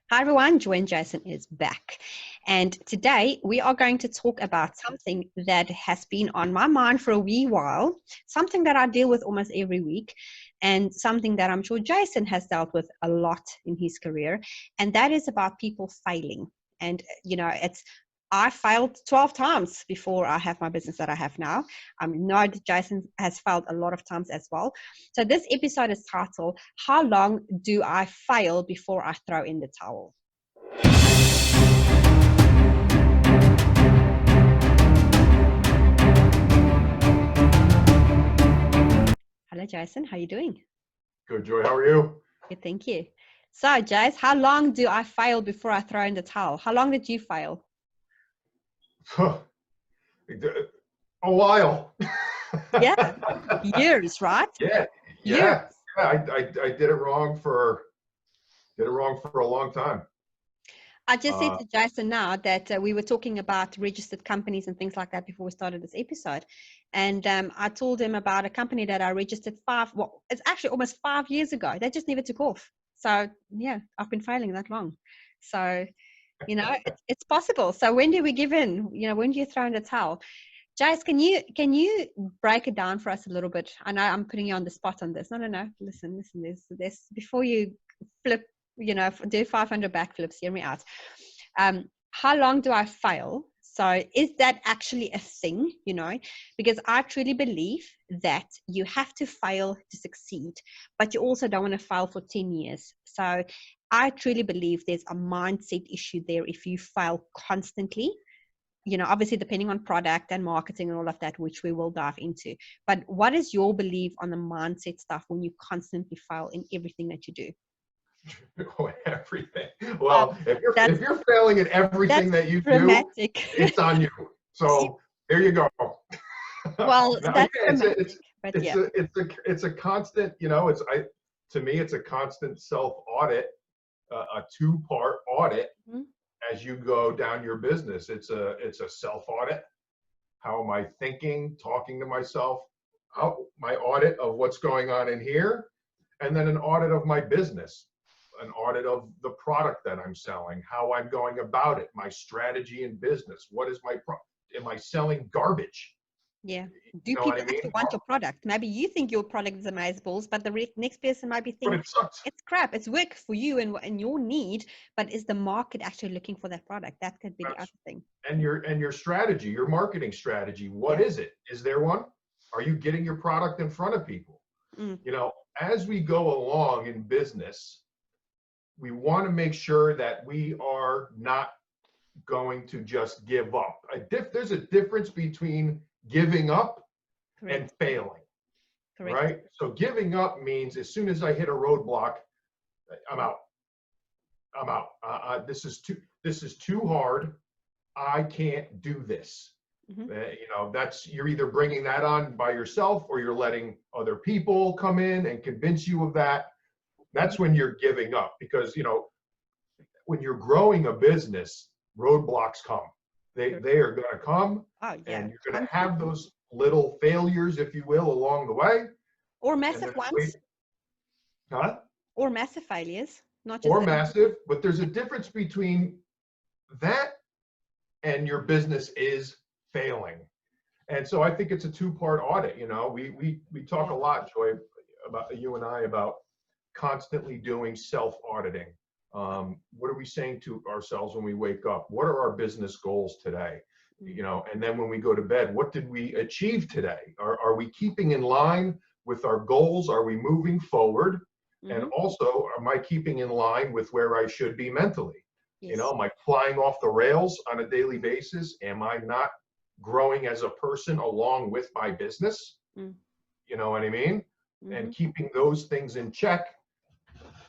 Hi everyone, Joanne Jason is back. And today we are going to talk about something that has been on my mind for a wee while, something that I deal with almost every week, and something that I'm sure Jason has dealt with a lot in his career. And that is about people failing. And, I failed 12 times before I have my business that I have now. I know that Jason has failed a lot of times as well. So this episode is titled, How Long Do I Fail Before I Throw in the Towel? Hello, Jason. How are you doing? Good, Joy. How are you? Good, thank you. So, Jace, how long do I fail before I throw in the towel? How long did you fail? A while. Yeah, years, right? Yeah. Years. I did it wrong for a long time. I just said to Jason now that we were talking about registered companies and things like that before we started this episode. And I told him about a company that I registered it's actually almost 5 years ago. They just never took off. So yeah, I've been failing that long. So, it's possible. So when do we give in? When do you throw in the towel? Jace, can you break it down for us a little bit? I know I'm putting you on the spot on this. No. Listen. This before you flip, do 500 backflips, hear me out. How long do I fail? So is that actually a thing, because I truly believe that you have to fail to succeed, but you also don't want to fail for 10 years. So I truly believe there's a mindset issue there if you fail constantly, obviously depending on product and marketing and all of that, which we will dive into. But what is your belief on the mindset stuff when you constantly fail in everything that you do? Everything. Well, if you're failing at everything that you dramatic. Do, it's on you. So there you go. Well, that's it's a constant. To me, it's a constant self-audit, a two-part audit. Mm-hmm. As you go down your business. It's a self-audit. How am I thinking, talking to myself? My audit of what's going on in here, and then an audit of my business, an audit of the product that I'm selling, how I'm going about it, my strategy in business. What is am I selling garbage? Yeah. Do people actually want your product? Maybe you think your product is amazing, but the next person might be thinking it's crap. It's work for you and your need, but is the market actually looking for that product? That could be the other thing. And your strategy, your marketing strategy, what is it? Is there one? Are you getting your product in front of people? Mm. As we go along in business, we want to make sure that we are not going to just give up. There's a difference between giving up Correct. And failing. Correct. Right? So giving up means as soon as I hit a roadblock, I'm out. This is too hard. I can't do this. Mm-hmm. You're either bringing that on by yourself or you're letting other people come in and convince you of that. That's when you're giving up, because when you're growing a business, roadblocks come. They are going to come, and you're going to have those little failures, if you will, along the way. Or massive ones. Huh? Or massive failures. Not just massive, but there's a difference between that and your business is failing. And so I think it's a two-part audit. We talk a lot, Joy, about you and I about constantly doing self-auditing. What are we saying to ourselves when we wake up? What are our business goals today? And then when we go to bed, what did we achieve today? Are we keeping in line with our goals? Are we moving forward? Mm-hmm. And also, am I keeping in line with where I should be mentally? Yes. Am I flying off the rails on a daily basis? Am I not growing as a person along with my business? Mm. You know what I mean? Mm-hmm. And keeping those things in check.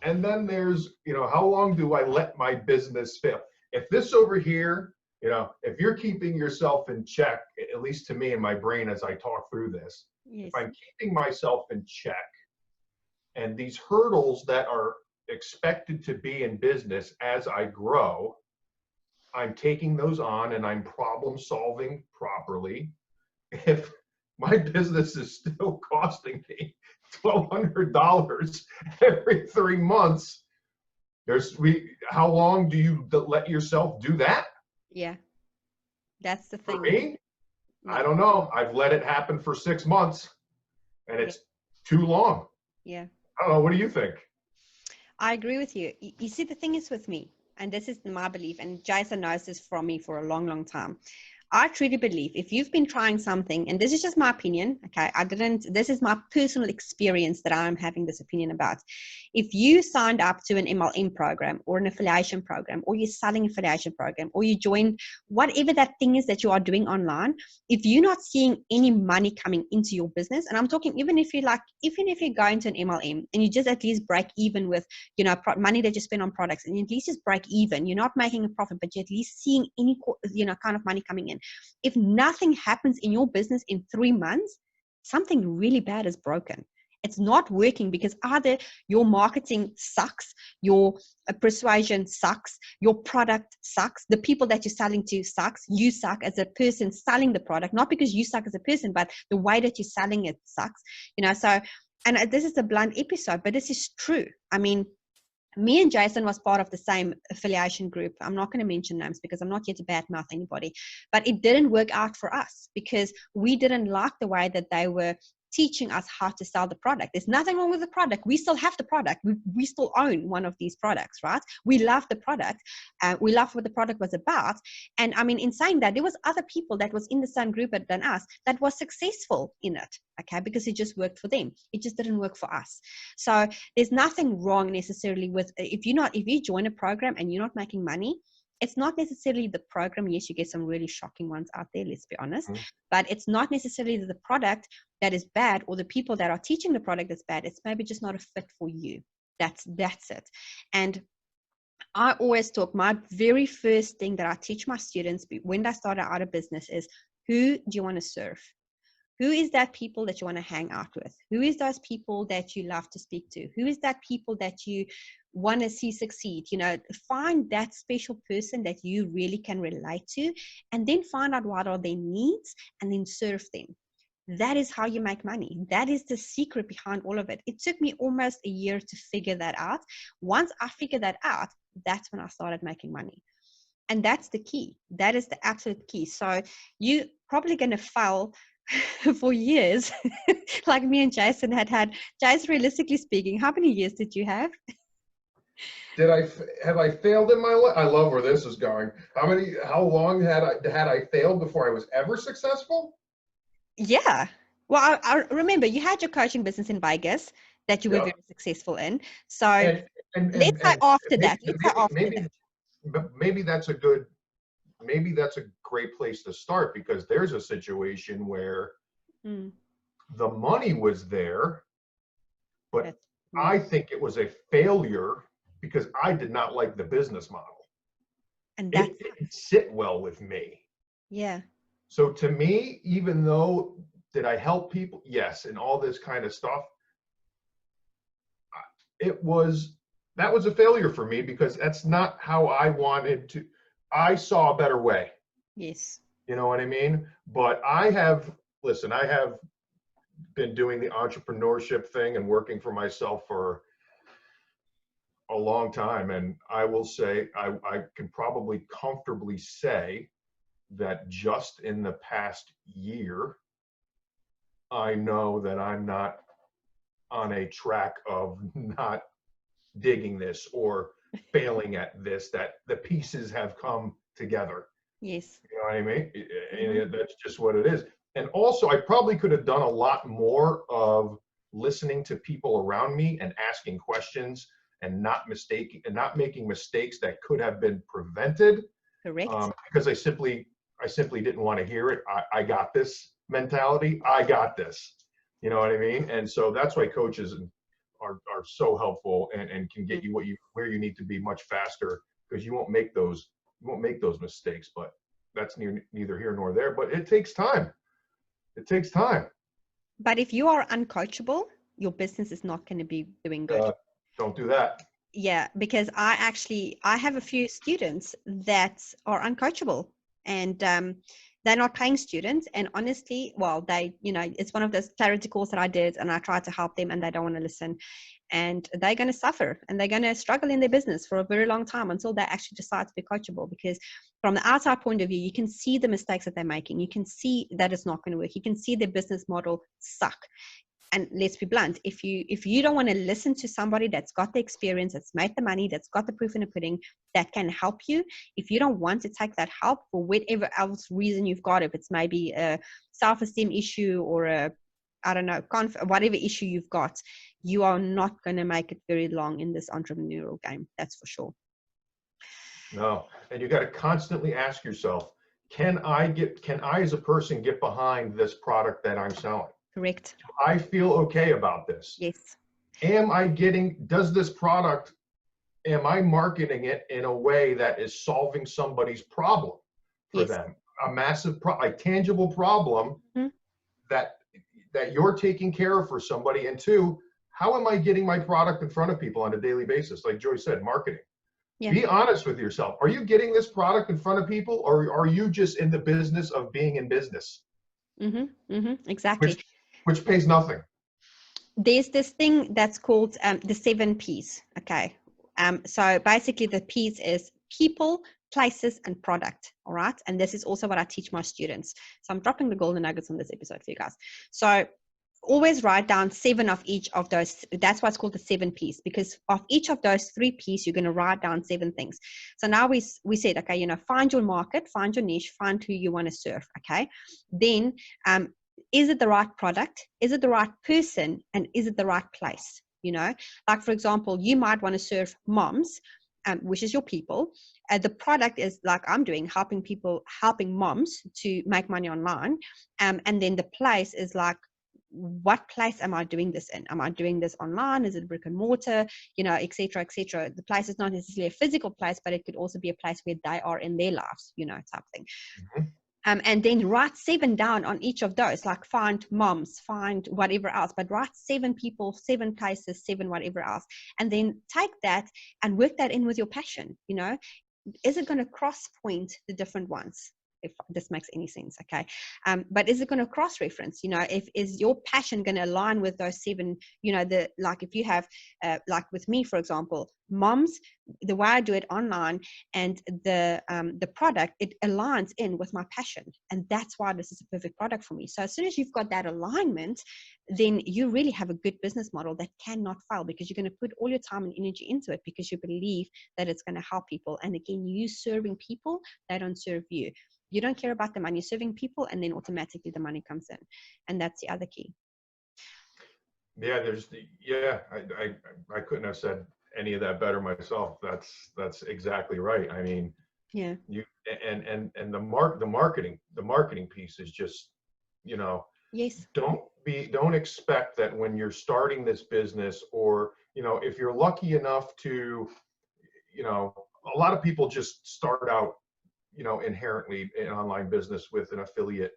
And then there's, how long do I let my business fail? If this over here, if you're keeping yourself in check, at least to me in my brain as I talk through this, yes. If I'm keeping myself in check, and these hurdles that are expected to be in business as I grow, I'm taking those on and I'm problem solving properly. If my business is still costing me $1,200 every 3 months, How long do you let yourself do that? Yeah, that's the For thing. me, Yeah. I don't know. I've let it happen for 6 months, and it's too long. Yeah. I don't know. What do you think? I agree with you. You see, the thing is with me, and this is my belief, and Jason knows this from me for a long, long time. I truly believe if you've been trying something, and this is just my opinion, okay, this is my personal experience that I'm having this opinion about. If you signed up to an MLM program or an affiliation program, or you're selling affiliation program, or you join whatever that thing is that you are doing online, if you're not seeing any money coming into your business, and I'm talking even if you go into an MLM and you just at least break even with, money that you spend on products, and you at least just break even, you're not making a profit, but you're at least seeing any, kind of money coming in. If nothing happens in your business in 3 months, something really bad is broken. It's not working because either your marketing sucks, your persuasion sucks, your product sucks, the people that you're selling to sucks, you suck as a person selling the product, not because you suck as a person, but the way that you're selling it sucks. So, and this is a blunt episode, but this is true. I mean, me and Jason was part of the same affiliation group. I'm not going to mention names because I'm not here to badmouth anybody, but it didn't work out for us because we didn't like the way that they were teaching us how to sell the product. There's nothing wrong with the product. We still have the product. We still own one of these products, right? We love the product. We love what the product was about. And I mean, in saying that, there was other people that was in the same group than us that was successful in it, okay? Because it just worked for them. It just didn't work for us. So there's nothing wrong necessarily with, if you join a program and you're not making money, it's not necessarily the program. Yes, you get some really shocking ones out there, let's be honest, but it's not necessarily the product that is bad or the people that are teaching the product that's bad. It's maybe just not a fit for you. That's it. And I always talk, my very first thing that I teach my students when they start out of business is, who do you want to serve? Who is that people that you want to hang out with? Who is those people that you love to speak to? Who is that people that you want to see succeed? Find that special person that you really can relate to, and then find out what are their needs and then serve them. That is how you make money. That is the secret behind all of it. It took me almost a year to figure that out. Once I figured that out, that's when I started making money. And that's the key. That is the absolute key. So you're probably going to fail for years, like me and Jason had. Jason, realistically speaking, how many years did you have? Have I failed in my life? I love where this is going. How long had I failed before I was ever successful? Yeah. Well, I remember you had your coaching business in Vegas that you were very successful in. So let's say after that. Maybe that's a great place to start, because there's a situation where the money was there, but I think it was a failure because I did not like the business model. And it didn't sit well with me. Yeah. So to me, even though, did I help people? Yes. And all this kind of stuff. That was a failure for me because that's not how I wanted to. I saw a better way. Yes. You know what I mean? But I have been doing the entrepreneurship thing and working for myself for a long time. And I will say, I can probably comfortably say that just in the past year, I know that I'm not on a track of not digging this or failing at this, that the pieces have come together. Yes. You know what I mean? And that's just what it is. And also, I probably could have done a lot more of listening to people around me and asking questions and not making mistakes that could have been prevented. Correct. Because I simply didn't want to hear it. I got this mentality. I got this. You know what I mean? And so that's why coaches are so helpful and can get you where you need to be much faster, because you won't make those mistakes. But that's neither here nor there. But it takes time. It takes time. But if you are uncoachable, your business is not going to be doing good. Don't do that. Yeah, because I have a few students that are uncoachable, and they're not paying students. And honestly, well, it's one of those clarity calls that I did, and I tried to help them, and they don't want to listen. And they're going to suffer, and they're going to struggle in their business for a very long time until they actually decide to be coachable. Because from the outside point of view, you can see the mistakes that they're making. You can see that it's not going to work. You can see their business model suck. And let's be blunt, if you don't want to listen to somebody that's got the experience, that's made the money, that's got the proof in the pudding, that can help you, if you don't want to take that help for whatever else reason you've got, if it's maybe a self-esteem issue or whatever issue you've got, you are not going to make it very long in this entrepreneurial game. That's for sure. No, and you got to constantly ask yourself, can I as a person get behind this product that I'm selling? Correct. Do I feel okay about this? Yes. Does this product, am I marketing it in a way that is solving somebody's problem for them? A massive, tangible problem that you're taking care of for somebody. And two, how am I getting my product in front of people on a daily basis? Like Joy said, marketing. Yeah. Be honest with yourself. Are you getting this product in front of people, or are you just in the business of being in business? Exactly. Which pays nothing. There's this thing that's called the 7 P's. Okay. So basically the P's is people, places, and product. All right. And this is also what I teach my students. So I'm dropping the golden nuggets on this episode for you guys. So always write down 7 of each of those. That's why it's called the 7 P's, because of each of those 3 P's, you're going to write down 7 things. So now we said, okay, find your market, find your niche, find who you want to serve. Okay. Then, is it the right product? Is it the right person? And is it the right place? Like for example, you might want to serve moms, which is your people. The product is like I'm doing, helping moms to make money online. And then the place is like, what place am I doing this in? Am I doing this online? Is it brick and mortar? Et cetera, et cetera. The place is not necessarily a physical place, but it could also be a place where they are in their lives, type thing. And then write 7 down on each of those, like find moms, find whatever else, but write 7 people, 7 places, 7 whatever else. And then take that and work that in with your passion. Is it going to cross point the different ones? If this makes any sense, okay. But is it going to cross-reference? Is your passion going to align with those 7? Like if you have, like with me, for example, moms, the way I do it online and the product, it aligns in with my passion, and that's why this is a perfect product for me. So as soon as you've got that alignment, then you really have a good business model that cannot fail, because you're going to put all your time and energy into it because you believe that it's going to help people. And again, you serving people, they don't serve you. You don't care about the money, you're serving people, and then automatically the money comes in. And that's the other key. Yeah, I couldn't have said any of that better myself. That's exactly right. I mean, yeah. And the marketing piece is just, yes. Don't expect that when you're starting this business, or, if you're lucky enough to, a lot of people just start out, inherently in online business with an affiliate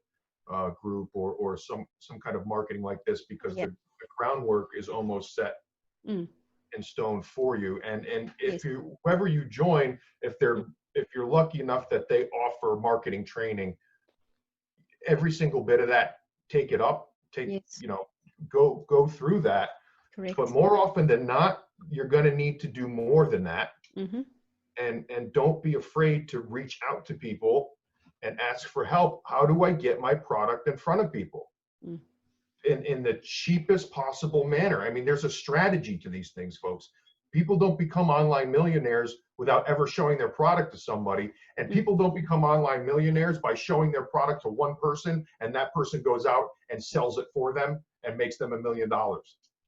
group or some kind of marketing like this, because the groundwork is almost set in stone for you. And if whoever you join, if you're lucky enough that they offer marketing training, every single bit of that, take it up, go through that. Correct. But more often than not, you're going to need to do more than that. And don't be afraid to reach out to people and ask for help. How do I get my product in front of people in the cheapest possible manner? I mean, there's a strategy to these things, folks. People don't become online millionaires without ever showing their product to somebody. And people don't become online millionaires by showing their product to one person, and that person goes out and sells it for them and makes them $1 million. Correct.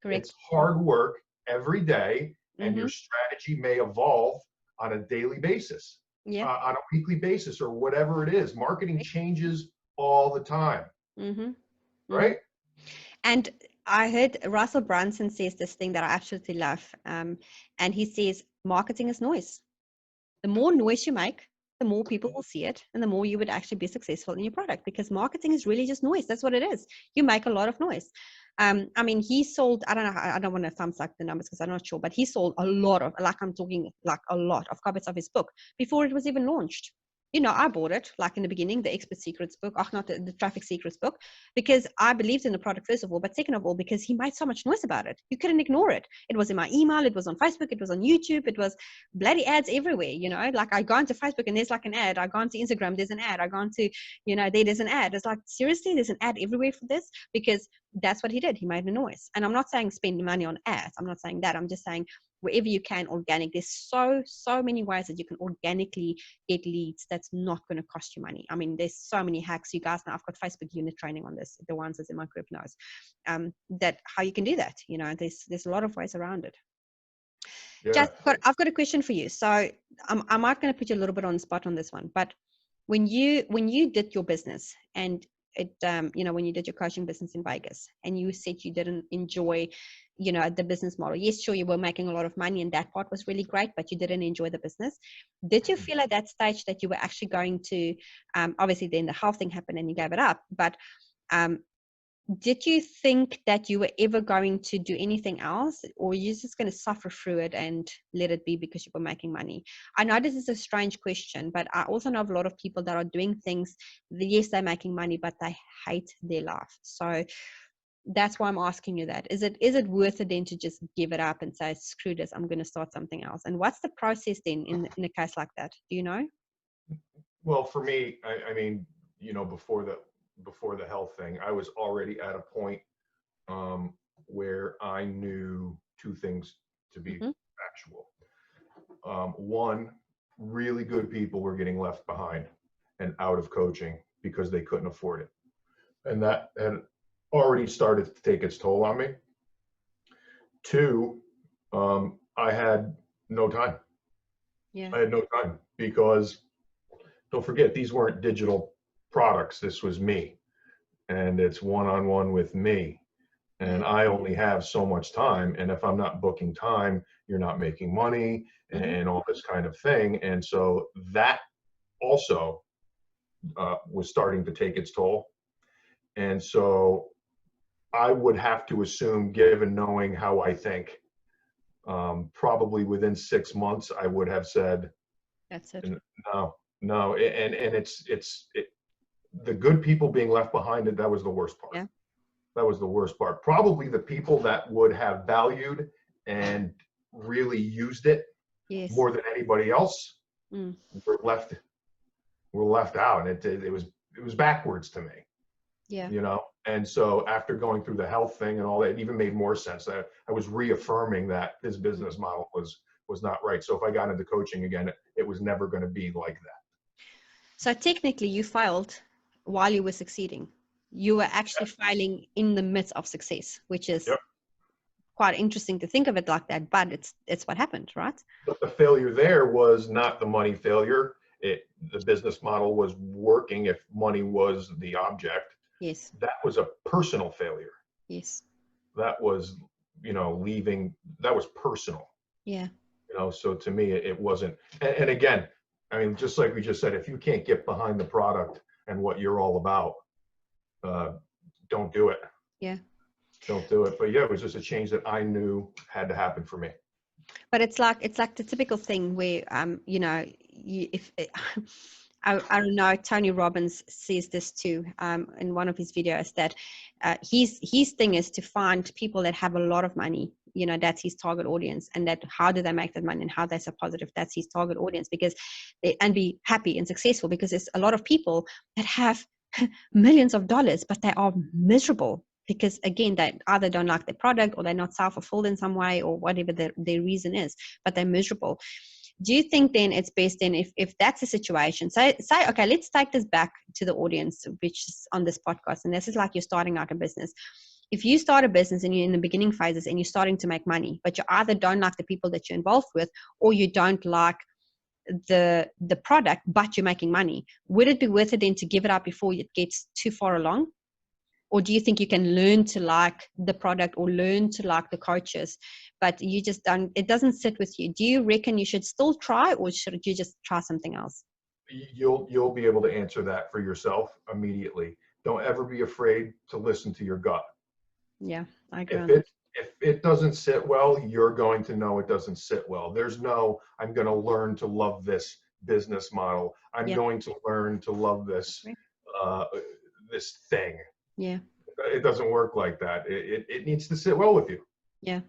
It's hard work every day, and your strategy may evolve on a daily basis, on a weekly basis, or whatever it is. Marketing changes all the time, right? And I heard Russell Brunson says this thing that I absolutely love. And he says, marketing is noise. The more noise you make, the more people will see it, and the more you would actually be successful in your product, because marketing is really just noise. That's what it is. You make a lot of noise. I mean, he sold, I don't know, I don't want to thumbs up the numbers because I'm not sure, but he sold a lot of, like I'm talking like a lot of copies of his book before it was even launched. I bought it like in the beginning, the Expert Secrets book, not the Traffic Secrets book, because I believed in the product, first of all, but second of all, because he made so much noise about it. You couldn't ignore it. It was in my email, it was on Facebook, it was on YouTube, it was bloody ads everywhere, like I go onto Facebook and there's like an ad. I go onto Instagram, there's an ad. I go onto, there's an ad. It's like, seriously, there's an ad everywhere for this? Because that's what he did. He made a noise. And I'm not saying spend money on ads. I'm not saying that. I'm just saying wherever you can, organic. There's so many ways that you can organically get leads that's not going to cost you money. I mean, there's so many hacks. You guys know I've got Facebook unit training on this. The ones that's in my group knows that how you can do that. There's a lot of ways around it. Yeah. Just, I've got a question for you. So I'm not going to put you a little bit on the spot on this one, but when you did your business and when you did your coaching business in Vegas and you said you didn't enjoy, the business model. Yes, sure, you were making a lot of money and that part was really great, but you didn't enjoy the business. Did you feel at that stage that you were actually going to, obviously then the health thing happened and you gave it up, but did you think that you were ever going to do anything else, or were you just going to suffer through it and let it be because you were making money? I know this is a strange question, but I also know of a lot of people that are doing things. Yes, they're making money, but they hate their life. So that's why I'm asking you that. Is it worth it then to just give it up and say, screw this, I'm going to start something else? And what's the process then in a case like that? Do you know? Well, for me, I mean, before the health thing, I was already at a point where I knew two things to be factual. One, really good people were getting left behind and out of coaching because they couldn't afford it. And that had already started to take its toll on me. Two, I had no time. Yeah. I had no time because don't forget, these weren't digital products. This was me, and it's one-on-one with me, and I only have so much time, and if I'm not booking time, you're not making money, and all this kind of thing. And so that also was starting to take its toll. And so I would have to assume, given knowing how I think, probably within 6 months I would have said, that's it. No, and it's the good people being left behind, that was the worst part. Yeah. That was the worst part. Probably the people that would have valued and really used it more than anybody else were left out. And it was backwards to me. Yeah. And so after going through the health thing and all that, it even made more sense. I was reaffirming that this business model was not right. So if I got into coaching again, it was never going to be like that. So technically you failed while you were succeeding. You were actually failing in the midst of success, which is quite interesting to think of it like that, but it's what happened, right? But the failure there was not the money failure. The business model was working if money was the object. Yes. That was a personal failure. Yes. That was, leaving, that was personal. Yeah. So to me, it wasn't. And again, I mean, just like we just said, if you can't get behind the product and what you're all about, don't do it. Yeah. Don't do it. But yeah, it was just a change that I knew had to happen for me. But it's like the typical thing where, I don't know, Tony Robbins says this too, in one of his videos, that his thing is to find people that have a lot of money. That's his target audience, and that how do they make that money and how they're so positive. That's his target audience, and be happy and successful, because there's a lot of people that have millions of dollars, but they are miserable because, again, they either don't like their product or they're not self-fulfilled in some way, or whatever their reason is, but they're miserable. Do you think then it's best then, if that's the situation, say, okay, let's take this back to the audience, which is on this podcast, and this is like you're starting out a business. If you start a business and you're in the beginning phases and you're starting to make money, but you either don't like the people that you're involved with, or you don't like the product, but you're making money, would it be worth it then to give it up before it gets too far along? Or do you think you can learn to like the product or learn to like the coaches, but you just don't, it doesn't sit with you? Do you reckon you should still try, or should you just try something else? You'll be able to answer that for yourself immediately. Don't ever be afraid to listen to your gut. Yeah, I agree. If it doesn't sit well, you're going to know it doesn't sit well. There's no, I'm going to learn to love this business model. I'm Yeah. going to learn to love this, this thing. Yeah. It doesn't work like that. It needs to sit well with you. Yeah.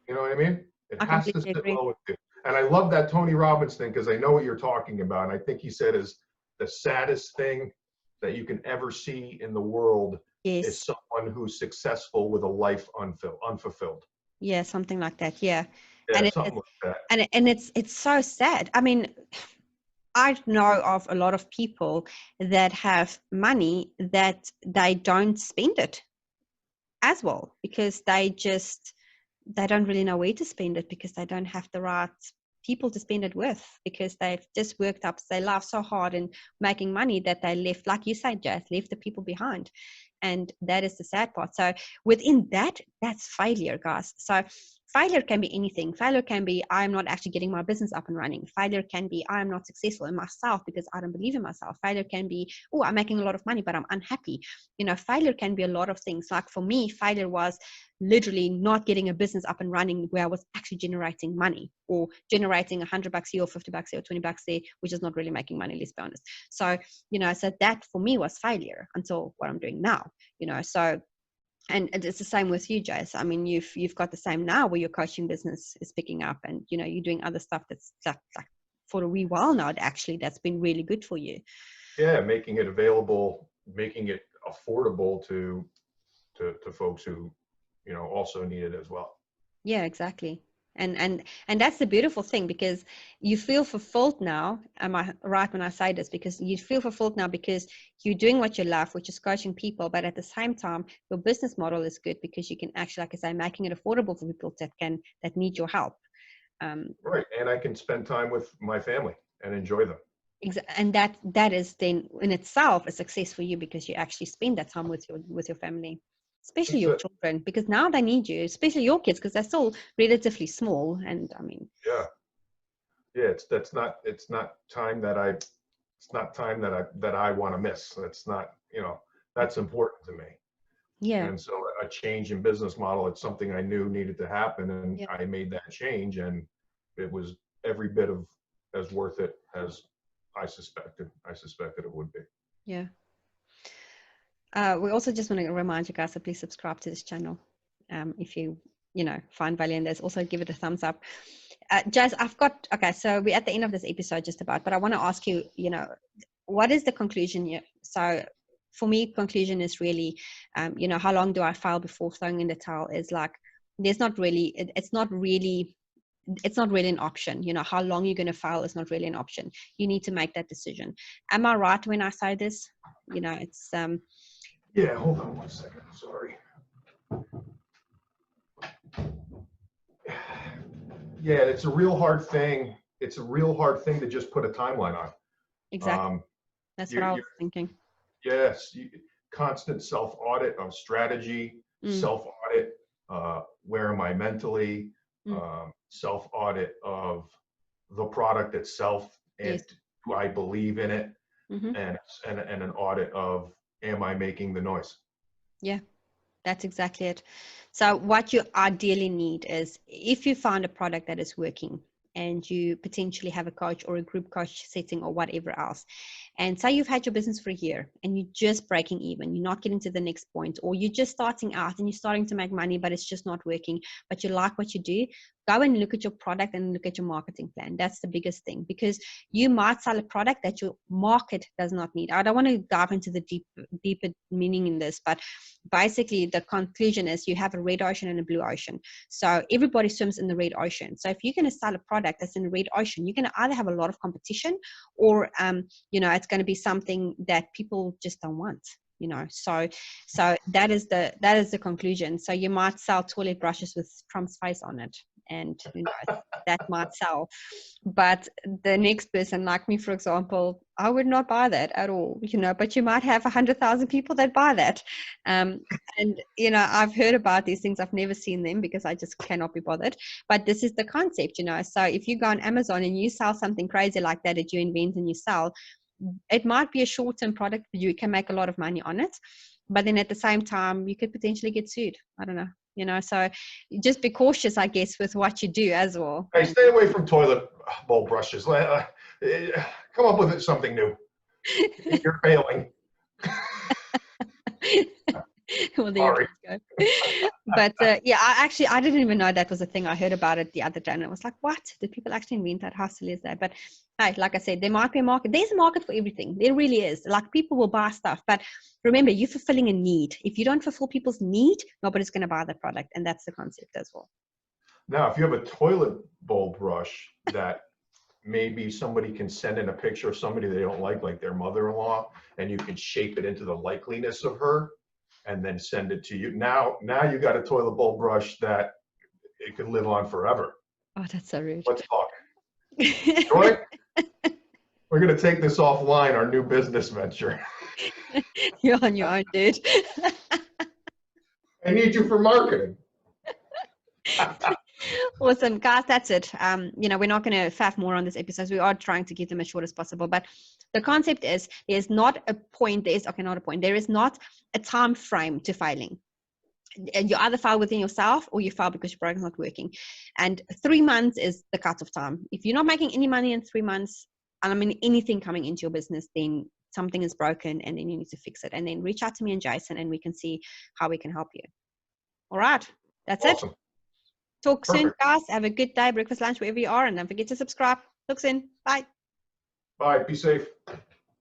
You know what I mean? It I has to completely sit agree. well with you. And I love that Tony Robbins thing, because I know what you're talking about. And I think he said is the saddest thing that you can ever see in the world Yes. is someone who's successful with a life unfulfilled. Yeah, something like that. Yeah. Yeah, And something like that. and it's so sad. I mean, I know of a lot of people that have money that they don't spend it as well, because they don't really know where to spend it, because they don't have the right people to spend it with, because they've just worked up their life so hard in making money that they left, like you said, Jess, left the people behind. And that is the sad part. So within that, that's failure, guys. So failure can be anything. Failure can be, I'm not actually getting my business up and running. Failure can be, I'm not successful in myself because I don't believe in myself. Failure can be, oh, I'm making a lot of money, but I'm unhappy. You know, failure can be a lot of things. Like for me, failure was literally not getting a business up and running where I was actually generating money, or generating $100 here or $50 here or $20 there, which is not really making money, let's be honest. So, you know, so that for me was failure until what I'm doing now, you know. So, and it's the same with you, Jace. I mean, you've got the same now, where your coaching business is picking up, and, you know, you're doing other stuff that's like for a wee while now, actually, that's been really good for you. Yeah, making it available, making it affordable to folks who, you know, also need it as well. Yeah, exactly. And that's the beautiful thing, because you feel fulfilled now. Am I right when I say this? Because you feel fulfilled now because you're doing what you love, which is coaching people, but at the same time, your business model is good because you can actually, like I say, making it affordable for people that need your help. Right, and I can spend time with my family and enjoy them. And that is then in itself a success for you, because you actually spend that time with your family. Especially your children, because now they need you, especially your kids, because they're still relatively small. And I mean, it's not time that I want to miss. That's not, you know, that's important to me. Yeah. And so a change in business model, it's something I knew needed to happen, and I made that change, and it was every bit of as worth it as I suspected it would be. Yeah. We also just want to remind you guys to please subscribe to this channel. If you find value in this, also give it a thumbs up. Jazz, okay, so we're at the end of this episode just about, but I want to ask you, what is the conclusion here? So for me, conclusion is really, how long do I fail before throwing in the towel? Is like, there's not really, it's not really an option. How long you're going to fail is not really an option. You need to make that decision. Am I right when I say this? It's yeah, hold on 1 second. Sorry. Yeah, it's a real hard thing. It's a real hard thing to just put a timeline on. Exactly. That's what I was thinking. Yes. Constant self-audit of strategy, self-audit, where am I mentally, self-audit of the product itself, and do I believe in it, and an audit of, am I making the noise? Yeah, that's exactly it. So what you ideally need is, if you found a product that is working and you potentially have a coach or a group coach setting or whatever else, and say you've had your business for a year and you're just breaking even, you're not getting to the next point, or you're just starting out and you're starting to make money, but it's just not working, but you like what you do, go and look at your product and look at your marketing plan. That's the biggest thing, because you might sell a product that your market does not need. I don't want to dive into the deeper meaning in this, but basically the conclusion is you have a red ocean and a blue ocean. So everybody swims in the red ocean. So if you're going to sell a product that's in the red ocean, you're going to either have a lot of competition, or it's going to be something that people just don't want. So that is the conclusion. So you might sell toilet brushes with Trump's face on it, and that might sell, but the next person, like me, for example, I would not buy that at all, but you might have 100,000 people that buy that. And I've heard about these things. I've never seen them because I just cannot be bothered, but this is the concept. So if you go on Amazon and you sell something crazy like that you invent and you sell, it might be a short-term product, but you can make a lot of money on it, but then at the same time you could potentially get sued. I don't know. So just be cautious, I guess, with what you do as well. Hey, stay away from toilet bowl brushes. Come up with something new. You're failing. Well, there you go. But yeah, I didn't even know that was a thing. I heard about it the other day and I was like, what? Did people actually invent that? How silly is that? But hey, like I said, there might be a market. There's a market for everything. There really is. Like, people will buy stuff. But remember, you're fulfilling a need. If you don't fulfill people's need, nobody's going to buy the product. And that's the concept as well. Now, if you have a toilet bowl brush that maybe somebody can send in a picture of somebody they don't like their mother-in-law, and you can shape it into the likeliness of her and then send it to you. Now you got a toilet bowl brush that it can live on forever. Oh, that's so rude. Let's talk. Joy, we're going to take this offline, our new business venture. You're on your own, dude. I need you for marketing. Awesome, guys, that's it. You know, we're not going to faff more on this episode. We are trying to keep them as short as possible, but the concept is there's not a point. There is not a time frame to filing. And you either file within yourself or you file because your program's not working. And 3 months is the cutoff time. If you're not making any money in 3 months, and I mean anything coming into your business, then something is broken and then you need to fix it. And then reach out to me and Jason and we can see how we can help you. All right, that's Awesome. it. Talk soon, Perfect. guys. Have a good day, breakfast, lunch, wherever you are. And don't forget to subscribe. Talk soon. Bye. Bye. Be safe.